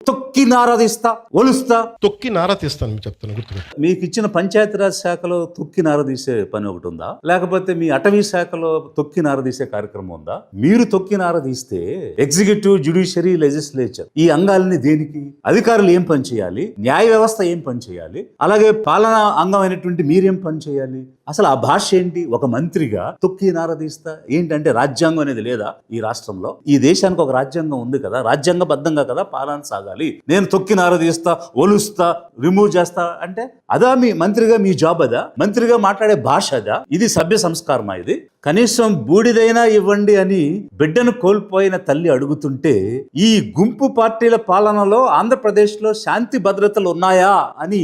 తొక్కి నారదీస్తా, ఒలుస్తా. తొక్కి నారా తీస్తాను మీకు చెప్తాను గుర్తుపెట్టు. మీకు ఇచ్చిన పంచాయతీరాజ్ శాఖలో తొక్కి నారదీసే పని ఒకటి ఉందా? లేకపోతే మీ అటవీ శాఖలో తొక్కి నారదీసే కార్యక్రమం ఉందా? మీరు తొక్కి నారదీస్తే ఎగ్జిక్యూటివ్, జ్యుడిషియరీ, లెజిస్లేచర్ ఈ అంగాలని దేనికి? అధికారులు ఏం పని చేయాలి? న్యాయ వ్యవస్థ ఏం పని చేయాలి? అలాగే పాలనా అంగం అయినటువంటి మీరేం పని చేయాలి? అసలు ఆ భాష ఏంటి? ఒక మంత్రిగా తొక్కి నారదీస్తా ఏంటంటే రాజ్యాంగం అనేది లేదా ఈ రాష్ట్రంలో? ఈ దేశానికి ఒక రాజ్యాంగం ఉంది కదా, రాజ్యాంగబద్ధంగా కదా పాలన సాగాలి. నేను తొక్కి నారదీస్తా, ఒలుస్తా, రిమూవ్ చేస్తా అంటే అదా మీ మంత్రిగా మీ జాబ్? అదా మంత్రిగా మాట్లాడే భాష? అదా? ఇది సభ్య సంస్కారమా? ఇది కనీసం బూడిదైనా ఇవ్వండి అని బిడ్డను కోల్పోయిన తల్లి అడుగుతుంటే ఈ గుంపు పార్టీల పాలనలో ఆంధ్రప్రదేశ్లో శాంతి భద్రతలు ఉన్నాయా అని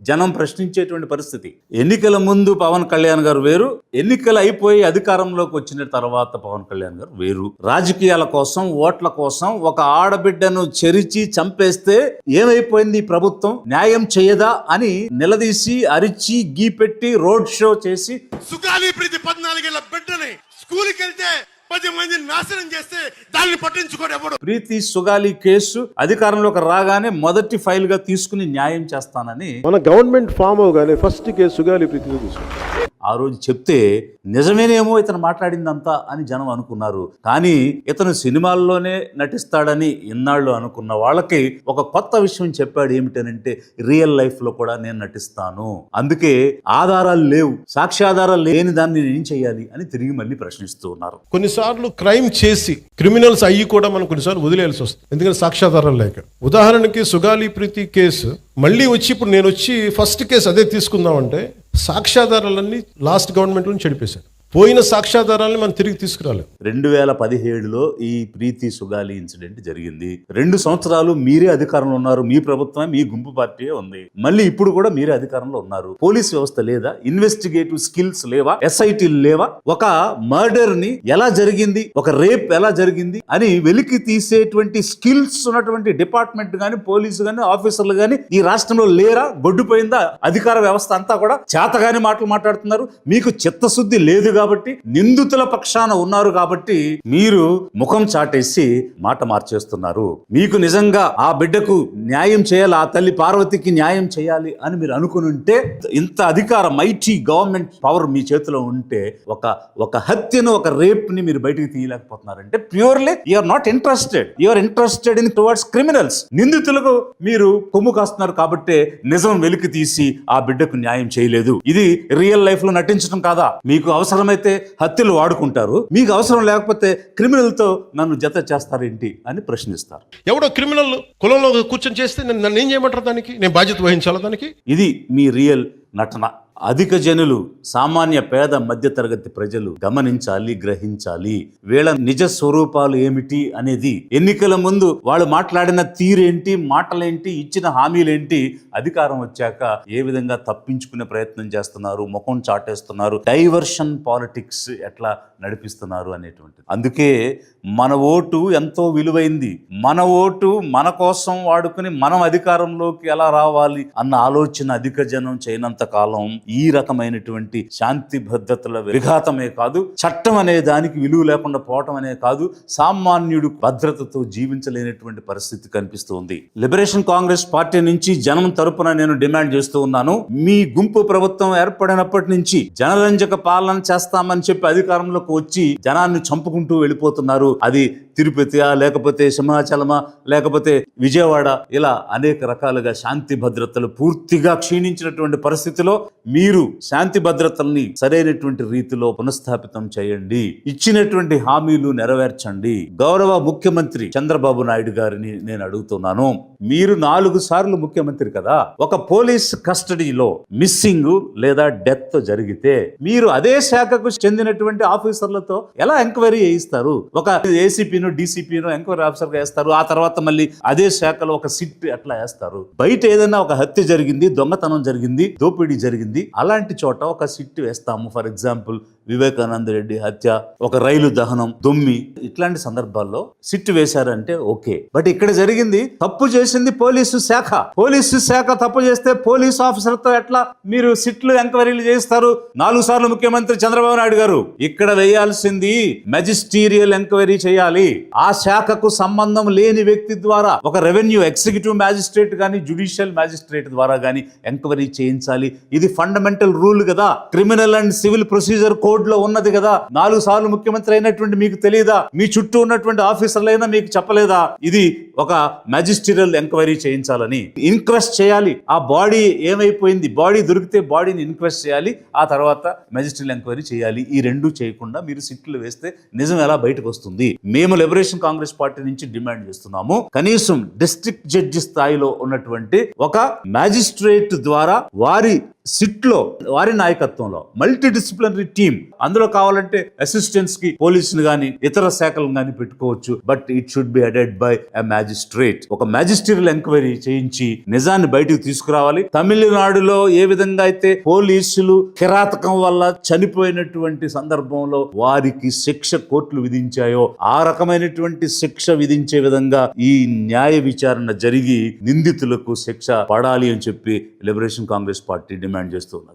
జనం ప్రశ్నించేటువంటి పరిస్థితి. ఎన్నికల ముందు పవన్ కళ్యాణ్ గారు వేరు, ఎన్నికలు అయిపోయి అధికారంలోకి వచ్చిన తర్వాత పవన్ కళ్యాణ్ గారు వేరు. రాజకీయాల కోసం, ఓట్ల కోసం ఒక ఆడబిడ్డను చెరిచి చంపేస్తే ఏమైపోయింది ఈ ప్రభుత్వం? న్యాయం చేయదా అని నిలదీసి, అరిచి, గీపెట్టి, రోడ్ షో చేసి సుగాలి ప్రీతి 14 ఏళ్ల బిడ్డని స్కూల్కి వెళ్తే 10 మందిని నాశనం చేస్తే దాన్ని పట్టించుకోడు ఎవడు. ప్రీతి సుగాలి కేసు అధికారంలోకి రాగానే మొదటి ఫైల్ గా తీసుకుని న్యాయం చేస్తానని మన గవర్నమెంట్ ఫామ్ అవగానే ఫస్ట్ కేసు సుగాలి ప్రీతిలో తీసుకుంటాం. ఆ రోజు చెప్తే నిజమేనేమో ఇతను మాట్లాడిందంతా అని జనం అనుకున్నారు. కానీ ఇతను సినిమాల్లోనే నటిస్తాడని ఇన్నాళ్ళు అనుకున్న వాళ్ళకి ఒక కొత్త విషయం చెప్పాడు. ఏమిటనంటే రియల్ లైఫ్ లో కూడా నేను నటిస్తాను, అందుకే ఆధారాలు లేవు, సాక్ష్యాధారాలు లేని దాన్ని నేను చేయాలి అని తిరిగి మళ్ళీ ప్రశ్నిస్తూ ఉన్నారు. కొన్నిసార్లు క్రైమ్ చేసి క్రిమినల్స్ అయ్యి కూడా మనం కొన్నిసార్లు వదిలేయాల్సి వస్తుంది, ఎందుకంటే సాక్ష్యాధారాలు లేక. ఉదాహరణకి సుగాలి ప్రీతి కేసు మళ్ళీ వచ్చి ఇప్పుడు నేను వచ్చి ఫస్ట్ కేసు అదే తీసుకుందామంటే సాక్ష్యాధారాలన్నీ లాస్ట్ గవర్నమెంట్ నుంచి చెడిపేశారు. పోయిన సాక్ష్యాధారాలని మనం తిరిగి తీసుకురాలేదు. 2017లో ఈ ప్రీతి సుగాలి ఇన్సిడెంట్ జరిగింది. 2 సంవత్సరాలు మీరే అధికారంలో ఉన్నారు, మీ ప్రభుత్వమే, మీ గుంపు పార్టీ ఉంది. మళ్ళీ ఇప్పుడు కూడా మీరే అధికారంలో ఉన్నారు. పోలీస్ వ్యవస్థ లేదా? ఇన్వెస్టిగేటివ్ స్కిల్స్ లేవా? ఎస్ఐటీలు లేవా? ఒక మర్డర్ ని ఎలా జరిగింది, ఒక రేప్ ఎలా జరిగింది అని వెలికి తీసేటువంటి స్కిల్స్ ఉన్నటువంటి డిపార్ట్మెంట్ గాని, పోలీసు గాని, ఆఫీసర్లు గాని ఈ రాష్ట్రంలో లేరా? గొడ్డుపోయిందా అధికార వ్యవస్థ అంతా కూడా? చేతగాని మాటలు మాట్లాడుతున్నారు. మీకు చిత్తశుద్ధి లేదు కాబట్టి, నిందితుల పక్షాన ఉన్నారు కాబట్టి మీరు ముఖం చాటేసి మాట మార్చేస్తున్నారు. మీకు నిజంగా ఆ బిడ్డకు న్యాయం చేయాలి, ఆ తల్లి పార్వతికి న్యాయం చేయాలి అని మీరు అనుకునుంటే, ఇంత అధికారం, మైటీ గవర్నమెంట్ పవర్ మీ చేతిలో ఉంటే ఒక హత్యను, ఒక రేప్ ని మీరు బయటకు తీయలేకపోతున్నారంటే purely you're not interested. You're interested in towards criminals. నిందితులకు మీరు కొమ్ము కాస్తున్నారు కాబట్టి నిజం వెలికి తీసి ఆ బిడ్డకు న్యాయం చేయలేదు. ఇది రియల్ లైఫ్ లో నటించడం కాదా? మీకు అవసరం అయితే హత్యలు వాడుకుంటారు, మీకు అవసరం లేకపోతే క్రిమినల్తో నన్ను జత చేస్తారేంటి అని ప్రశ్నిస్తారు. ఎవడో క్రిమినల్ కులంలో కూర్చొని చేస్తే నన్ను ఏం చేయమంటారు? దానికి నేను బాధ్యత వహించాలా? దానికి ఇది మీ రియల్ నటన. అధిక జనులు, సామాన్య పేద మధ్యతరగతి ప్రజలు గమనించాలి, గ్రహించాలి వీళ్ళ నిజ స్వరూపాలు ఏమిటి అనేది. ఎన్నికల ముందు వాళ్ళు మాట్లాడిన తీరేంటి, మాటలేంటి, ఇచ్చిన హామీలేంటి, అధికారం వచ్చాక ఏ విధంగా తప్పించుకునే ప్రయత్నం చేస్తున్నారు, ముఖం చాటేస్తున్నారు, డైవర్షన్ పాలిటిక్స్ ఎట్లా నడిపిస్తున్నారు అనేటువంటిది. అందుకే మన ఓటు ఎంతో విలువైంది. మన ఓటు మన కోసం వాడుకుని మనం అధికారంలోకి ఎలా రావాలి అన్న ఆలోచన అధిక జనం చేయనంత కాలం ఈ రకమైనటువంటి శాంతి భద్రతల విఘాతమే కాదు, చట్టం అనే దానికి విలువ లేకుండా పోవటం అనే కాదు, సామాన్యుడు భద్రతతో జీవించలేనటువంటి పరిస్థితి కనిపిస్తుంది. లిబరేషన్ కాంగ్రెస్ పార్టీ నుంచి జనం తరపున నేను డిమాండ్ చేస్తూ ఉన్నాను. మీ గుంపు ప్రభుత్వం ఏర్పడినప్పటి నుంచి జనరంజక పాలన చేస్తామని చెప్పి అధికారంలోకి వచ్చి జనాన్ని చంపుకుంటూ వెళ్ళిపోతున్నారు. అది తిరుపతియా, లేకపోతే సింహాచలమా, లేకపోతే విజయవాడ, ఇలా అనేక రకాలుగా శాంతి భద్రతలు పూర్తిగా క్షీణించినటువంటి పరిస్థితిలో మీరు శాంతి భద్రతల్ని సరైనటువంటి రీతిలో పునఃస్థాపితం చేయండి, ఇచ్చినటువంటి హామీలు నెరవేర్చండి. గౌరవ ముఖ్యమంత్రి చంద్రబాబు నాయుడు గారిని నేను అడుగుతున్నాను, మీరు 4 సార్లు ముఖ్యమంత్రి కదా, ఒక పోలీస్ కస్టడీలో మిస్సింగ్ లేదా డెత్ జరిగితే మీరు అదే శాఖకు చెందినటువంటి ఆఫీసర్లతో ఎలా ఎంక్వైరీ చేయిస్తారు? ఒక ఏసీపీను, డీసీపీను ఎంక్వైరీ ఆఫీసర్ గా వేస్తారు, ఆ తర్వాత మళ్ళీ అదే శాఖలో ఒక సిట్ ఎట్లా వేస్తారు? బయట ఏదైనా ఒక హత్య జరిగింది, దొంగతనం జరిగింది, దోపిడీ జరిగింది, అలాంటి చోట ఒక సిట్ వేస్తాము. ఫర్ ఎగ్జాంపుల్ వివేకానంద రెడ్డి హత్య, ఒక రైలు దహనం, దొమ్మి, ఇట్లాంటి సందర్భాల్లో సిట్ వేశారంటే ఓకే. బట్ ఇక్కడ జరిగింది, తప్పు చేసింది పోలీసు శాఖ. పోలీసు శాఖ తప్పు చేస్తే పోలీస్ ఆఫీసర్తో ఎట్లా మీరు సిట్లు ఎంక్వైరీలు చేస్తారు? 4 సార్లు ముఖ్యమంత్రి చంద్రబాబు నాయుడు గారు ఇక్కడ వేయాల్సింది మెజిస్టీరియల్ ఎంక్వైరీ చేయాలి. ఆ శాఖకు సంబంధం లేని వ్యక్తి ద్వారా, ఒక రెవెన్యూ ఎగ్జిక్యూటివ్ మ్యాజిస్ట్రేట్ గానీ జ్యుడిషియల్ మ్యాజిస్ట్రేట్ ద్వారా గానీ ఎంక్వైరీ చేయించాలి. ఇది ఫండమెంటల్ రూల్ కదా, criminal and civil procedure code లో ఉన్నది కదా. 4 సార్లు ముఖ్యమంత్రి అయినటువంటి మీకు తెలియదా? మీ చుట్టూ ఉన్నటువంటి ఆఫీసర్లైనా మీకు చెప్పలేదా ఇది ఒక మ్యాజిస్టీరియల్ ఎంక్వైరీ చేయించాలని? ఇన్క్వెస్ట్ చేయాలి. ఆ బాడీ ఏమైపోయింది, బాడీ దొరికితే బాడీని ఇన్క్వెస్ట్ చేయాలి, ఆ తర్వాత మ్యాజిస్ట్రియల్ ఎంక్వైరీ చేయాలి. ఈ రెండు చేయకుండా మీరు సిట్లు వేస్తే నిజం ఎలా బయటకు వస్తుంది? మేము లిబరేషన్ కాంగ్రెస్ పార్టీ నుంచి డిమాండ్ చేస్తున్నాము, కనీసం డిస్ట్రిక్ట్ జడ్జి స్థాయిలో ఉన్నటువంటి ఒక మ్యాజిస్ట్రేట్ ద్వారా వారి సిట్లో, వారి నాయకత్వంలో మల్టీ డిసిప్లినరీ టీమ్, అందులో కావాలంటే అసిస్టెంట్స్ కి పోలీసులు గాని ఇతర శాఖలను గాని పెట్టుకోవచ్చు. But it should be headed by a magistrate. ఒక మ్యాజిస్ట్రియల్ ఎంక్వైరీ చేయించి నిజాన్ని బయటకు తీసుకురావాలి. తమిళనాడులో ఏ విధంగా అయితే పోలీసులు కిరాతకం వల్ల చనిపోయినటువంటి సందర్భంలో వారికి శిక్ష కోర్టులు విధించాయో, ఆ రకమైనటువంటి శిక్ష విధించే విధంగా ఈ న్యాయ విచారణ జరిగి నిందితులకు శిక్ష పడాలి అని చెప్పి లిబరేషన్ కాంగ్రెస్ పార్టీ డిమాండ్ చేస్తున్నది.